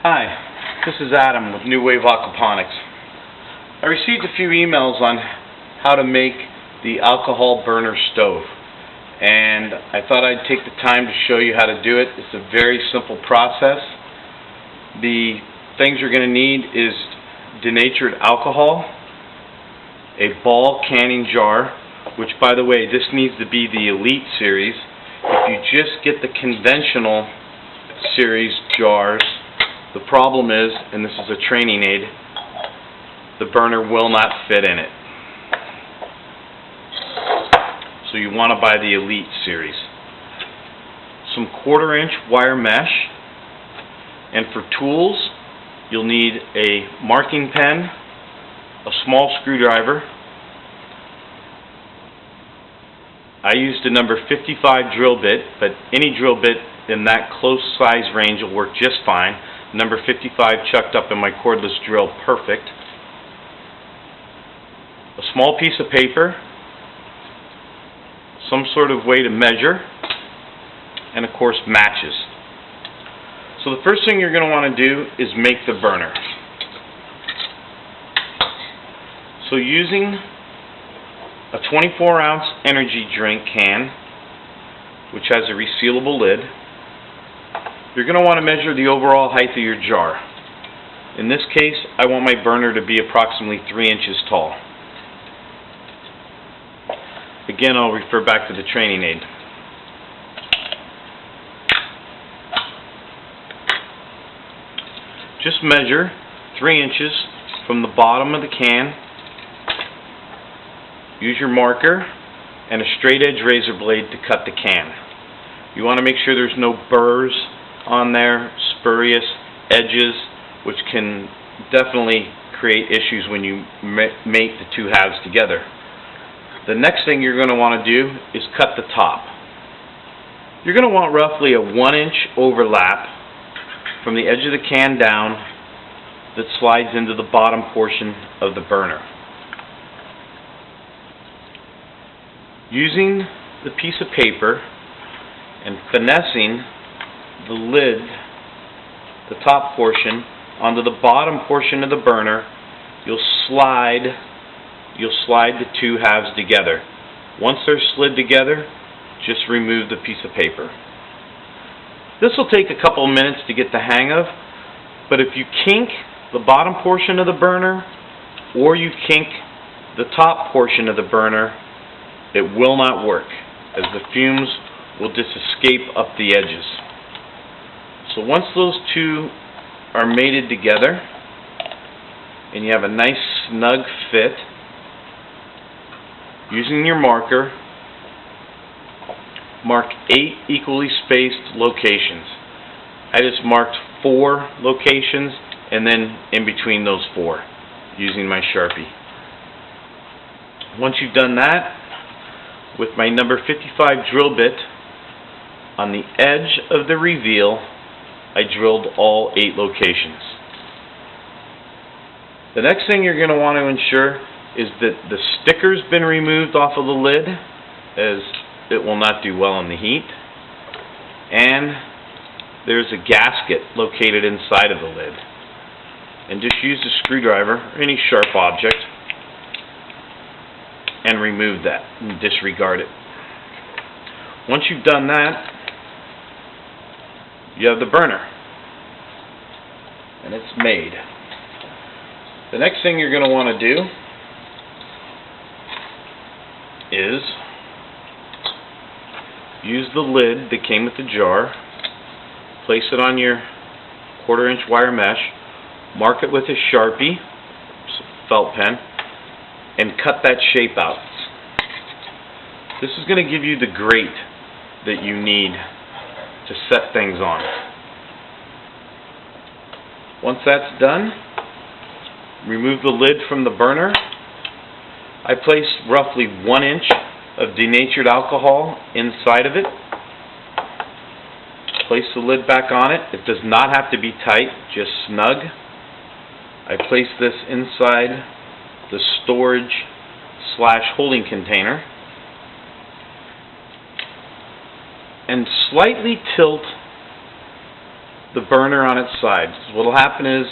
Hi, this is Adam with New Wave Aquaponics. I received a few emails on how to make the alcohol burner stove, and I thought I'd take the time to show you how to do it. It's a very simple process. The things you're going to need is denatured alcohol, a ball canning jar, which by the way, this needs to be the Elite series. If you just get the conventional series jars, the problem is, and this is a training aid, the burner will not fit in it. So you want to buy the Elite series. Some 1/4-inch wire mesh, and for tools you'll need a marking pen, a small screwdriver. I used a number 55 drill bit, but any drill bit in that close size range will work just fine. Number 55 chucked up in my cordless drill, perfect. A small piece of paper, some sort of way to measure, and of course matches. So the first thing you're going to want to do is make the burner. So using a 24-ounce energy drink can, which has a resealable lid, you're going to want to measure the overall height of your jar. In this case, I want my burner to be approximately 3 inches tall. Again, I'll refer back to the training aid. Just measure 3 inches from the bottom of the can. Use your marker and a straight edge razor blade to cut the can. You want to make sure there's no burrs on there, spurious edges, which can definitely create issues when you make the two halves together. The next thing you're going to want to do is cut the top. You're going to want roughly a 1-inch overlap from the edge of the can down that slides into the bottom portion of the burner. Using the piece of paper and finessing the lid, the top portion, onto the bottom portion of the burner, you'll slide the two halves together. Once they're slid together, just remove the piece of paper. This will take a couple of minutes to get the hang of, but if you kink the bottom portion of the burner or you kink the top portion of the burner, it will not work, as the fumes will just escape up the edges. So once those two are mated together and you have a nice snug fit, using your marker, mark 8 equally spaced locations. I just marked 4 locations and then in between those 4 using my Sharpie. Once you've done that, with my number 55 drill bit, on the edge of the reveal, I drilled all 8 locations. The next thing you're going to want to ensure is that the sticker's been removed off of the lid, as it will not do well in the heat, and there's a gasket located inside of the lid. And just use a screwdriver or any sharp object and remove that and disregard it. Once you've done that, you have the burner and it's made. The next thing you're going to want to do is use the lid that came with the jar, place it on your 1/4-inch wire mesh, mark it with a Sharpie, felt pen, and cut that shape out. This is going to give you the grate that you need to set things on. Once that's done, remove the lid from the burner. I place roughly 1 inch of denatured alcohol inside of it. Place the lid back on it. It does not have to be tight, just snug. I place this inside the storage / holding container and slightly tilt the burner on its sides. What will happen is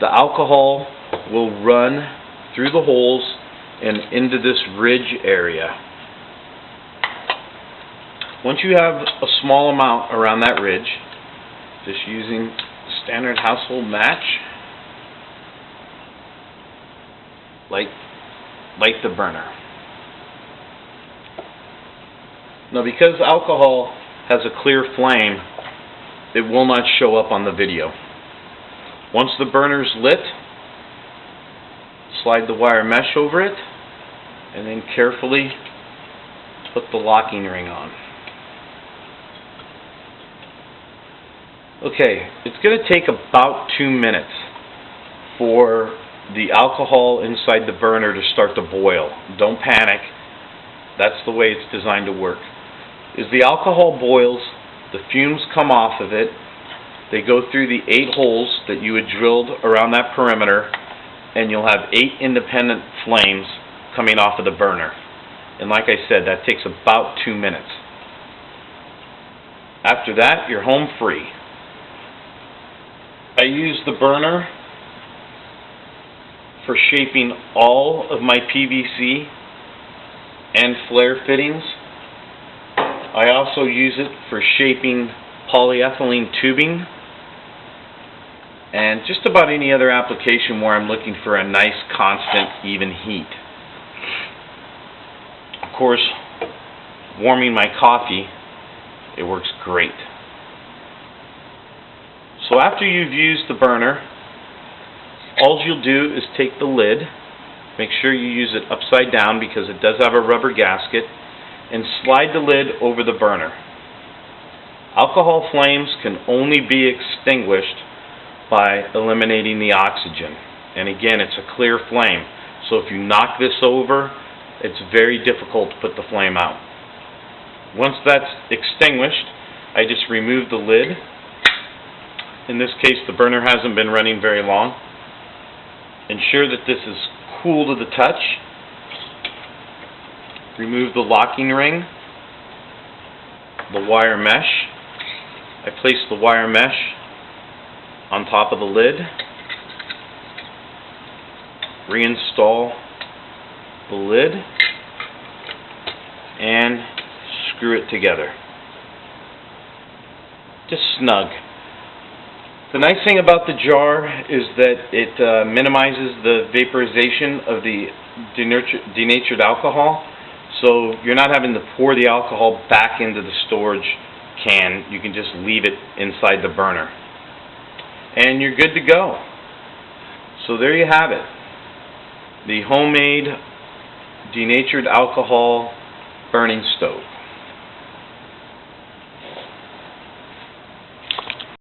the alcohol will run through the holes and into this ridge area. Once you have a small amount around that ridge, just using standard household match, light the burner. Now, because alcohol has a clear flame, it will not show up on the video. Once the burner's lit, slide the wire mesh over it and then carefully put the locking ring on. Okay, it's going to take about 2 minutes for the alcohol inside the burner to start to boil. Don't panic. That's the way it's designed to work. As the alcohol boils, the fumes come off of it. They go through the 8 holes that you had drilled around that perimeter, and you'll have 8 independent flames coming off of the burner. And like I said, that takes about 2 minutes. After that, you're home free. I use the burner for shaping all of my PVC and flare fittings. I also use it for shaping polyethylene tubing and just about any other application where I'm looking for a nice, constant, even heat. Of course, warming my coffee, it works great. So after you've used the burner, all you'll do is take the lid, make sure you use it upside down because it does have a rubber gasket, and slide the lid over the burner. Alcohol flames can only be extinguished by eliminating the oxygen. And again, it's a clear flame. So if you knock this over, it's very difficult to put the flame out. Once that's extinguished, I just remove the lid. In this case, the burner hasn't been running very long. Ensure that this is cool to the touch. Remove the locking ring, the wire mesh. I place the wire mesh on top of the lid. Reinstall the lid and screw it together. Just snug. The nice thing about the jar is that it minimizes the vaporization of the denatured alcohol, so you're not having to pour the alcohol back into the storage can. You can just leave it inside the burner. And you're good to go. So there you have it. The homemade denatured alcohol burning stove.